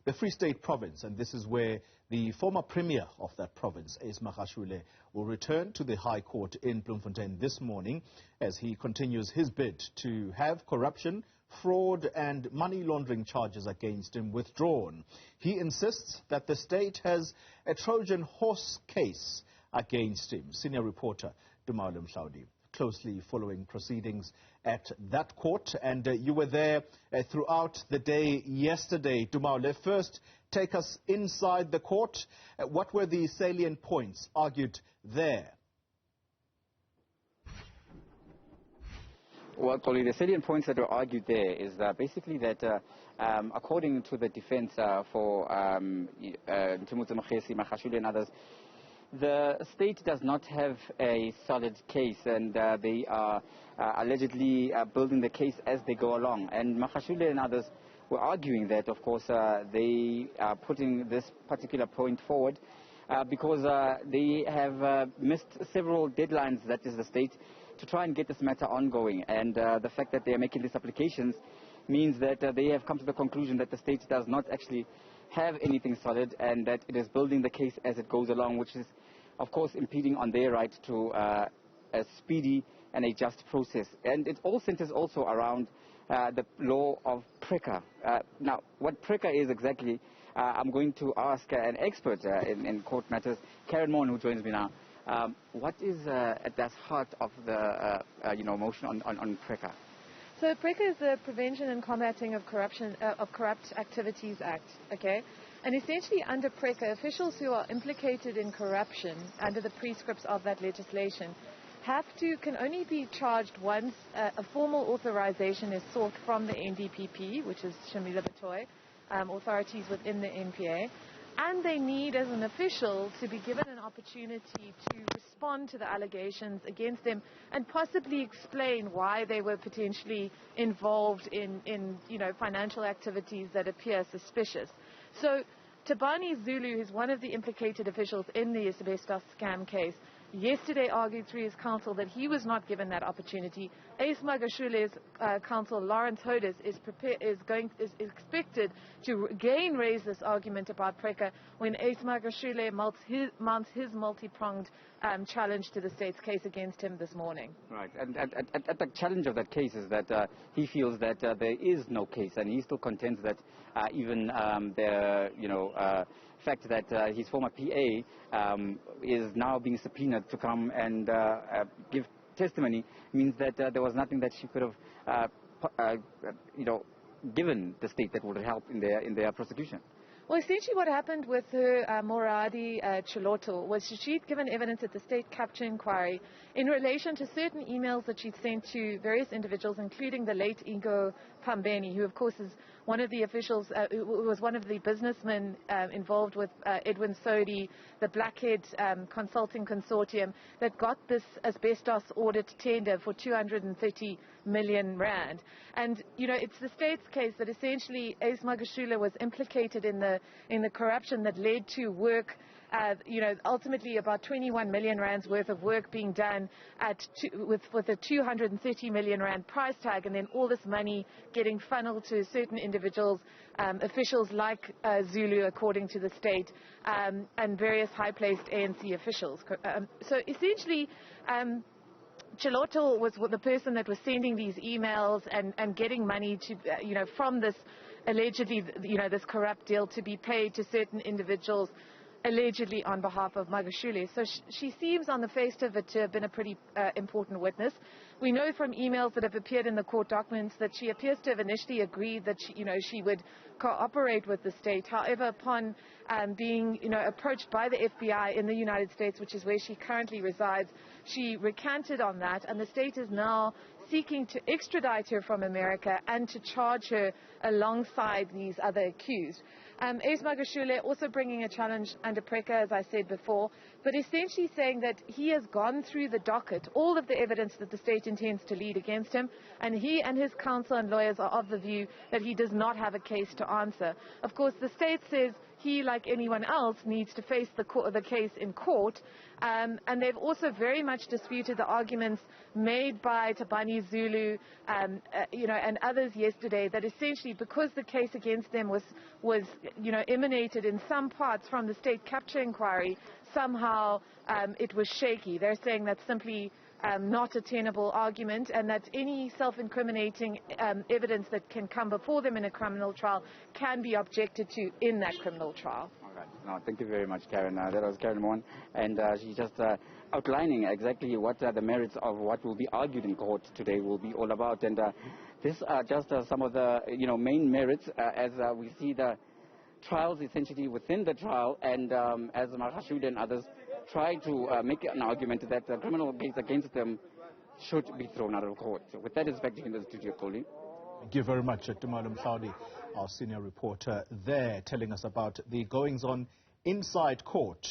the Free State province, and this is where the former premier of that province, Ace Magashule, will return to the High Court in Bloemfontein this morning as he continues his bid to have corruption, fraud and money laundering charges against him withdrawn. He insists that the state has a Trojan horse case against him. Senior reporter Tumaole Mohlaoli closely following proceedings at that court, and you were there throughout the day yesterday. Tumaole, first take us inside the court. What were the salient points argued there? Well, Polly, the salient points that were argued there is basically that according to the defense for Newzroom Afrika and others, the state does not have a solid case, and they are allegedly building the case as they go along. And Magashule and others were arguing that, of course, they are putting this particular point forward because they have missed several deadlines, that is the state, to try and get this matter ongoing. And the fact that they are making these applications means that they have come to the conclusion that the state does not actually have anything solid, and that it is building the case as it goes along, which is, of course, impeding on their right to a speedy and a just process. And it all centers also around the law of PRECA. Now, what PRECA is exactly, I'm going to ask an expert in court matters, Karyn Maughan, who joins me now. What is at the heart of the motion on PRECA? So PRECA is the Prevention and Combating of Corruption of Corrupt Activities Act, okay? And essentially under PRECA, officials who are implicated in corruption under the prescripts of that legislation can only be charged once a formal authorization is sought from the NDPP, which is Shamila Batoy, authorities within the NPA. And they need, as an official, to be given an opportunity to respond to the allegations against them and possibly explain why they were potentially involved in financial activities that appear suspicious. So Tabani Zulu, who's one of the implicated officials in the asbestos scam case, yesterday argued through his counsel that he was not given that opportunity. Ace Magashule's counsel, Lawrence Hodes, is expected to again raise this argument about PRECA when Ace Magashule mounts his multi-pronged challenge to the state's case against him this morning. Right, and at the challenge of that case is that he feels that there is no case, and he still contends that even the fact that his former PA is now being subpoenaed to come and give testimony means that there was nothing that she could have, given the state that would help in their prosecution. Well, essentially what happened with her Moradi Chiloto was she'd given evidence at the state capture inquiry in relation to certain emails that she'd sent to various individuals, including the late Ingo Pambeni, who of course is one of the officials, who was one of the businessmen involved with Edwin Sodi, the Blackhead Consulting Consortium that got this asbestos audit tender for 230 million rand. And, it's the state's case that essentially Ace Magashule was implicated in the corruption that led to work, ultimately about 21 million rands worth of work being done with a 230 million rand price tag, and then all this money getting funneled to certain individuals, officials like Zulu, according to the state, and various high-placed ANC officials. So essentially, Chiloto was the person that was sending these emails and getting money to, from this allegedly, this corrupt deal to be paid to certain individuals, allegedly on behalf of Magashule. So she seems on the face of it to have been a pretty important witness. We know from emails that have appeared in the court documents that she appears to have initially agreed that she would cooperate with the state. However, upon being approached by the FBI in the United States, which is where she currently resides, she recanted on that, and the state is now seeking to extradite her from America and to charge her alongside these other accused. Ace Magashule also bringing a challenge under PRECA, as I said before, but essentially saying that he has gone through the docket, all of the evidence that the state intends to lead against him, and he and his counsel and lawyers are of the view that he does not have a case to answer. Of course, the state says he, like anyone else, needs to face the case in court. And they've also very much disputed the arguments made by Tabani Zulu, and others yesterday, that essentially because the case against them was emanated in some parts from the state capture inquiry, somehow it was shaky. They're saying that's simply not a tenable argument, and that any self-incriminating evidence that can come before them in a criminal trial can be objected to in that criminal trial. All right. No, thank you very much, Karyn. That was Karyn Maughan, and she's just outlining exactly what the merits of what will be argued in court today will be all about. And these are just some of the main merits as we see the trials essentially within the trial, and as Magashule and others try to make an argument that the criminal case against them should be thrown out of court. So with that, it's back to you in the studio, Colin. Thank you very much, Tumaole, Mohlaoli, our senior reporter there, telling us about the goings-on inside court.